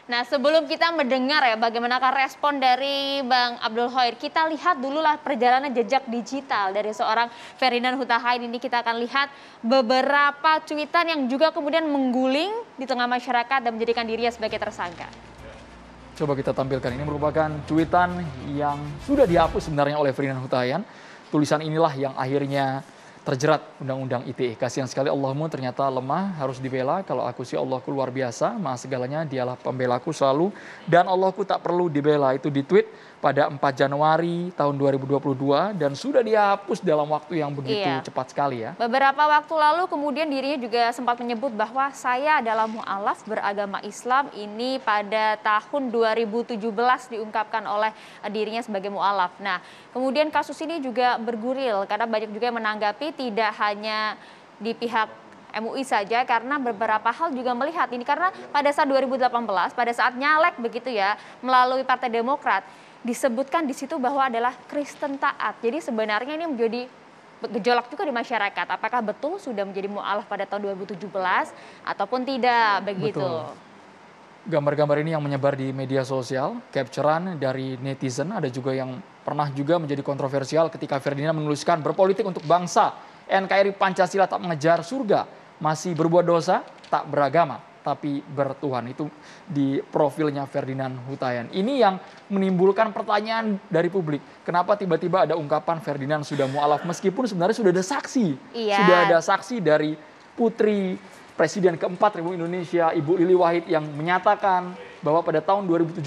Nah, sebelum kita mendengar ya bagaimanakah respon dari Bang Abdul Khoir, kita lihat dululah perjalanan jejak digital dari seorang Ferdinand Huta Heian ini. Kita akan lihat beberapa cuitan yang juga kemudian mengguling di tengah masyarakat dan menjadikan dirinya sebagai tersangka. Coba kita tampilkan, ini merupakan cuitan yang sudah dihapus sebenarnya oleh Ferdinand Huta Heian. Tulisan inilah yang akhirnya terjerat Undang-Undang ITE. Kasihan sekali Allahmu ternyata lemah, harus dibela. Kalau aku sih Allahku luar biasa, maha segalanya, dialah pembelaku selalu. Dan Allahku tak perlu dibela. Itu di tweet pada 4 Januari tahun 2022 dan sudah dihapus dalam waktu yang begitu cepat sekali ya. Beberapa waktu lalu kemudian dirinya juga sempat menyebut bahwa saya adalah mu'alaf beragama Islam. Ini pada tahun 2017 diungkapkan oleh dirinya sebagai mu'alaf. Nah, kemudian kasus ini juga berguril karena banyak juga yang menanggapi tidak hanya di pihak MUI saja, karena beberapa hal juga melihat ini, karena pada saat 2018 pada saat nyalek begitu ya melalui Partai Demokrat disebutkan di situ bahwa adalah Kristen taat. Jadi sebenarnya ini menjadi gejolak juga di masyarakat. Apakah betul sudah menjadi mu'alaf pada tahun 2017 ataupun tidak begitu? Betul. Gambar-gambar ini yang menyebar di media sosial, capturean dari netizen, ada juga yang pernah juga menjadi kontroversial ketika Ferdinand menuliskan berpolitik untuk bangsa, NKRI Pancasila tak mengejar surga, masih berbuat dosa, tak beragama, tapi bertuhan. Itu di profilnya Ferdinand Huta Heian. Ini yang menimbulkan pertanyaan dari publik. Kenapa tiba-tiba ada ungkapan Ferdinand sudah mu'alaf meskipun sebenarnya sudah ada saksi. Sudah ada saksi dari putri Presiden keempat Republik Indonesia, Ibu Lili Wahid, yang menyatakan bahwa pada tahun 2017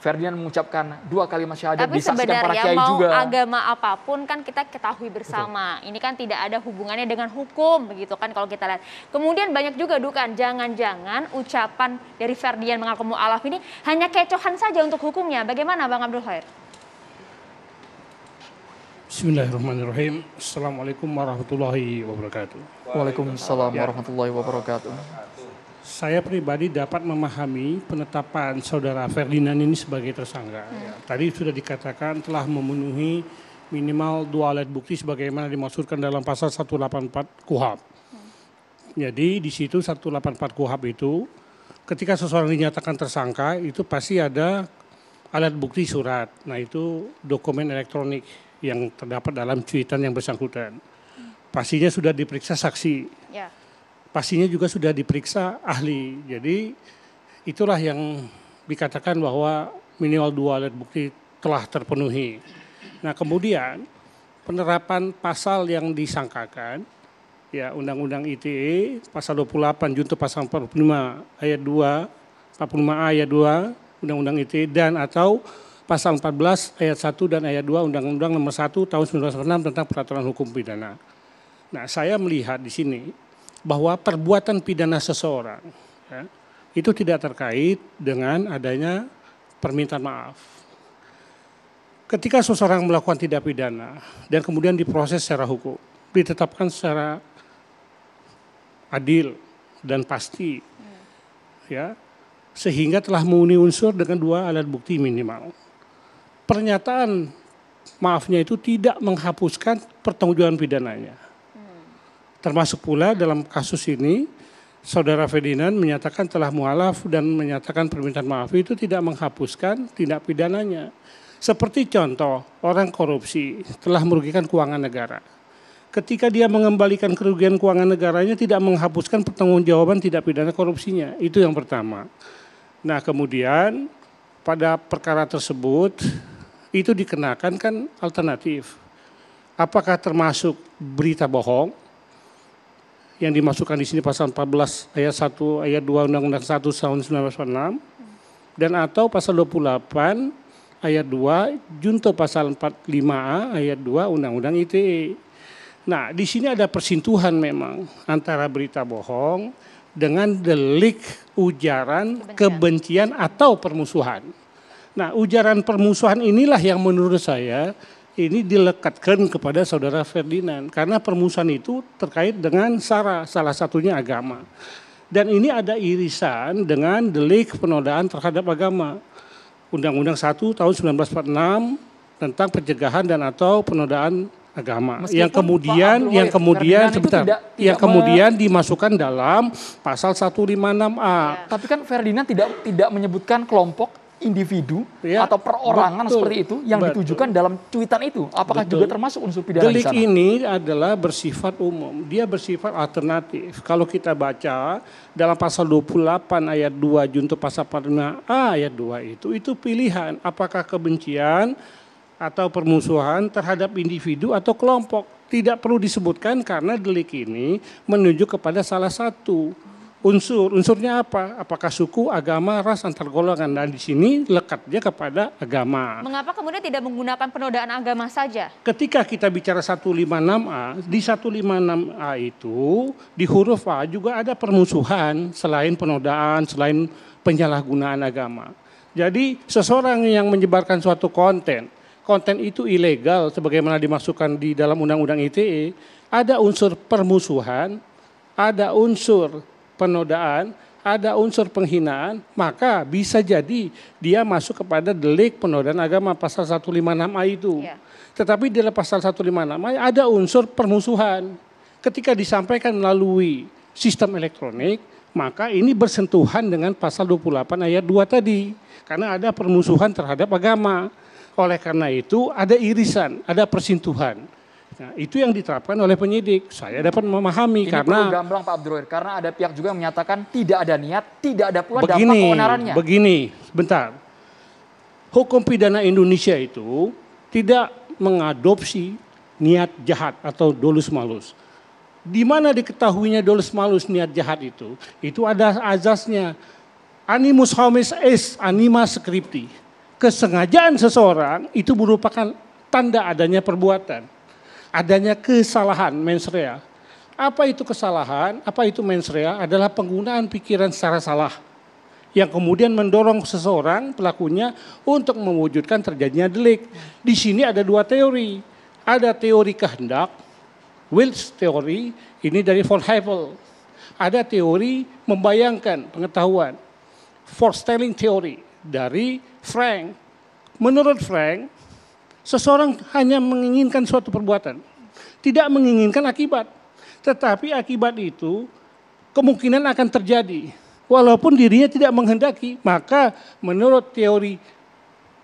Ferdinand mengucapkan 2 kalimat syahadat, disaksikan para kiai juga. Tapi sebenarnya mau agama apapun kan kita ketahui bersama. Betul. Ini kan tidak ada hubungannya dengan hukum begitu kan kalau kita lihat. Kemudian banyak juga dugaan jangan-jangan ucapan dari Ferdinand mengaku mu'alaf ini hanya kecohan saja untuk hukumnya. Bagaimana Bang Abdul Khoir? Bismillahirrahmanirrahim. Assalamualaikum warahmatullahi wabarakatuh. Waalaikumsalam warahmatullahi wabarakatuh. Saya pribadi dapat memahami penetapan saudara Ferdinand ini sebagai tersangka. Tadi sudah dikatakan telah memenuhi minimal 2 alat bukti sebagaimana dimaksudkan dalam pasal 184 KUHP. Jadi di situ 184 KUHP itu ketika seseorang dinyatakan tersangka itu pasti ada alat bukti surat. Nah itu dokumen elektronik yang terdapat dalam cuitan yang bersangkutan. Pastinya sudah diperiksa saksi. Pastinya juga sudah diperiksa ahli. Jadi itulah yang dikatakan bahwa minimal 2 alat bukti telah terpenuhi. Nah kemudian penerapan pasal yang disangkakan, ya Undang-Undang ITE pasal 28 junto pasal 45 ayat 2, 45A ayat 2 Undang-Undang ITE dan atau pasal 14 ayat 1 dan ayat 2 Undang-Undang nomor 1 tahun 1996 tentang peraturan hukum pidana. Nah saya melihat di sini bahwa perbuatan pidana seseorang ya, itu tidak terkait dengan adanya permintaan maaf. Ketika seseorang melakukan tindak pidana dan kemudian diproses secara hukum, ditetapkan secara adil dan pasti, ya, sehingga telah memenuhi unsur dengan 2 alat bukti minimal. Pernyataan maafnya itu tidak menghapuskan pertanggungjawaban pidananya. Termasuk pula dalam kasus ini, saudara Ferdinand menyatakan telah mu'alaf dan menyatakan permintaan maaf itu tidak menghapuskan tindak pidananya. Seperti contoh, orang korupsi telah merugikan keuangan negara. Ketika dia mengembalikan kerugian keuangan negaranya tidak menghapuskan pertanggungjawaban tindak pidana korupsinya. Itu yang pertama. Nah kemudian pada perkara tersebut itu dikenakan kan alternatif. Apakah termasuk berita bohong? Yang dimasukkan di sini pasal 14 ayat 1 ayat 2 Undang-Undang 1 tahun 1946 dan atau pasal 28 ayat 2 junto pasal 45A ayat 2 Undang-Undang ITE. Nah, di sini ada persentuhan memang antara berita bohong dengan delik ujaran kebencian atau permusuhan. Nah, ujaran permusuhan inilah yang menurut saya ini dilekatkan kepada saudara Ferdinand karena permusuhan itu terkait dengan SARA, salah satunya agama. Dan ini ada irisan dengan delik penodaan terhadap agama. Undang-Undang 1 tahun 1946 tentang pencegahan dan atau penodaan agama. Meskipun Yang kemudian Pak Abdul Ferdinand itu sebentar, tidak kemudian dimasukkan dalam pasal 156A. Tapi kan Ferdinand tidak menyebutkan kelompok, individu Ya, atau perorangan betul, seperti itu yang betul. ditujukan dalam cuitan itu. Apakah Betul. juga termasuk unsur pidana di Delik sana? ini adalah bersifat umum, dia bersifat alternatif. Kalau kita baca dalam pasal 28 ayat 2 junto pasal 45A ayat 2 itu pilihan apakah kebencian atau permusuhan terhadap individu atau kelompok. Tidak perlu disebutkan karena delik ini menunjuk kepada salah satu unsur. Unsurnya apa? Apakah suku, agama, ras, antar golongan. Dan di sini lekatnya kepada agama. Mengapa kemudian tidak menggunakan penodaan agama saja? Ketika kita bicara 156A, di 156A itu di huruf A juga ada permusuhan selain penodaan, selain penyalahgunaan agama. Jadi seseorang yang menyebarkan suatu konten itu ilegal sebagaimana dimasukkan di dalam Undang-Undang ITE, ada unsur permusuhan, ada unsur penodaan, ada unsur penghinaan, maka bisa jadi dia masuk kepada delik penodaan agama pasal 156A itu. Ya. Tetapi di dalam pasal 156A ada unsur permusuhan. Ketika disampaikan melalui sistem elektronik, maka ini bersentuhan dengan pasal 28 ayat 2 tadi. Karena ada permusuhan terhadap agama. Oleh karena itu ada irisan, ada persentuhan. Nah, itu yang diterapkan oleh penyidik. Saya dapat memahami Ini karena perlu gamblang Pak Abdul Rohir, karena ada pihak juga yang menyatakan tidak ada niat, tidak ada pula dampak keonarannya. Begini, sebentar. Hukum pidana Indonesia itu tidak mengadopsi niat jahat atau dolus malus. Di mana diketahuinya dolus malus niat jahat itu ada azasnya. Animus homis est anima scripti. Kesengajaan seseorang itu merupakan tanda adanya perbuatan. Adanya kesalahan mens rea. Apa itu kesalahan? Apa itu mens rea? Adalah penggunaan pikiran secara salah yang kemudian mendorong seseorang pelakunya untuk mewujudkan terjadinya delik. Di sini ada dua teori. Ada teori kehendak, Wills teori, ini dari von Havel. Ada teori membayangkan pengetahuan, foretelling teori dari Frank. Menurut Frank, seseorang hanya menginginkan suatu perbuatan, tidak menginginkan akibat. Tetapi akibat itu kemungkinan akan terjadi. Walaupun dirinya tidak menghendaki, maka menurut teori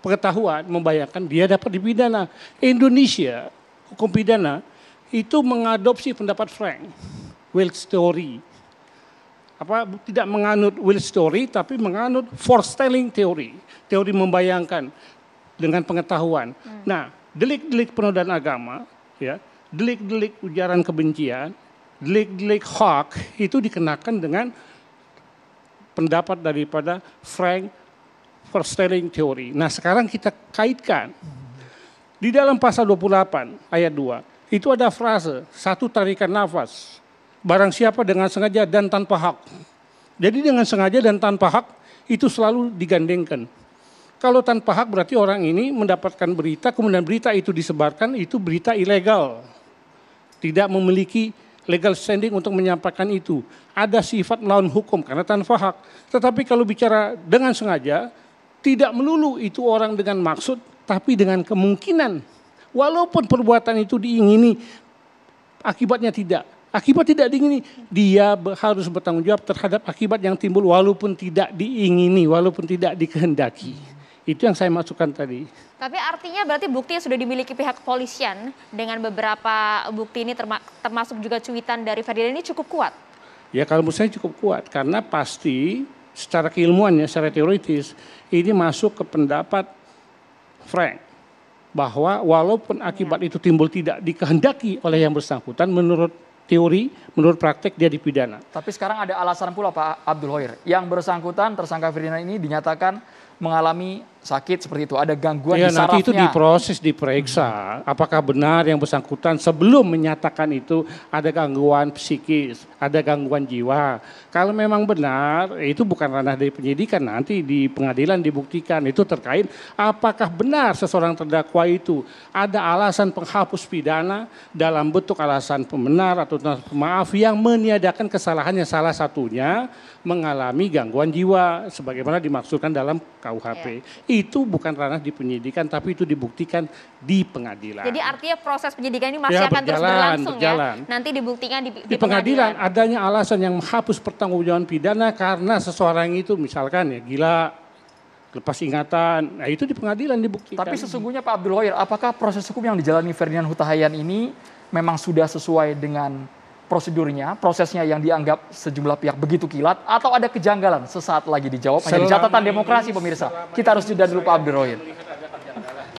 pengetahuan membayangkan dia dapat dipidana. Indonesia, hukum pidana, itu mengadopsi pendapat Frank, Wills teori. Tidak menganut Wills teori, tapi menganut foretelling teori. Teori membayangkan dengan pengetahuan. Nah, delik-delik penodaan agama, ya, delik-delik ujaran kebencian, delik-delik hoax itu dikenakan dengan pendapat daripada Frank foretelling teori. Nah, sekarang kita kaitkan di dalam pasal 28 ayat 2 itu ada frase satu tarikan nafas barang siapa dengan sengaja dan tanpa hak. Jadi dengan sengaja dan tanpa hak itu selalu digandengkan. Kalau tanpa hak berarti orang ini mendapatkan berita, kemudian berita itu disebarkan, itu berita ilegal. Tidak memiliki legal standing untuk menyampaikan itu. Ada sifat melawan hukum karena tanpa hak. Tetapi kalau bicara dengan sengaja, tidak melulu itu orang dengan maksud, tapi dengan kemungkinan. Walaupun perbuatan itu diingini, akibatnya tidak. Akibat tidak diingini, dia harus bertanggung jawab terhadap akibat yang timbul walaupun tidak diingini, walaupun tidak dikehendaki. Itu yang saya masukkan tadi. Tapi artinya berarti bukti yang sudah dimiliki pihak kepolisian dengan beberapa bukti ini termasuk juga cuitan dari Ferdinand ini cukup kuat? Ya kalau menurut saya cukup kuat karena pasti secara keilmuannya, secara teoritis ini masuk ke pendapat Frank bahwa walaupun akibat itu timbul tidak dikehendaki oleh yang bersangkutan menurut teori, menurut praktek dia dipidana. Tapi sekarang ada alasan pula Pak Abdul Rohir. Yang bersangkutan tersangka Ferdinand ini dinyatakan mengalami sakit seperti itu, ada gangguan di sarafnya. Nanti itu diproses, diperiksa. Apakah benar yang bersangkutan sebelum menyatakan itu ada gangguan psikis, ada gangguan jiwa. Kalau memang benar, itu bukan ranah dari penyidikan, nanti di pengadilan dibuktikan. Itu terkait apakah benar seseorang terdakwa itu ada alasan penghapus pidana dalam bentuk alasan pembenar atau pemaaf yang meniadakan kesalahannya, salah satunya mengalami gangguan jiwa sebagaimana dimaksudkan dalam KUHP. Itu bukan ranah di penyidikan, tapi itu dibuktikan di pengadilan. Jadi artinya proses penyidikan ini masih akan terus berlangsung ya? Nanti dibuktikan di pengadilan. Adanya alasan yang menghapus pertanggungjawaban pidana karena seseorang itu misalkan ya gila, lepas ingatan, nah itu di pengadilan dibuktikan. Tapi sesungguhnya Pak Abdul Ghair, apakah proses hukum yang dijalani Ferdinand Huta Hayan ini memang sudah sesuai dengan prosedurnya, prosesnya yang dianggap sejumlah pihak begitu kilat, atau ada kejanggalan? Sesaat lagi dijawab, hanya di catatan demokrasi pemirsa. Kita harus jeda dulu Pak Abdul Ghair.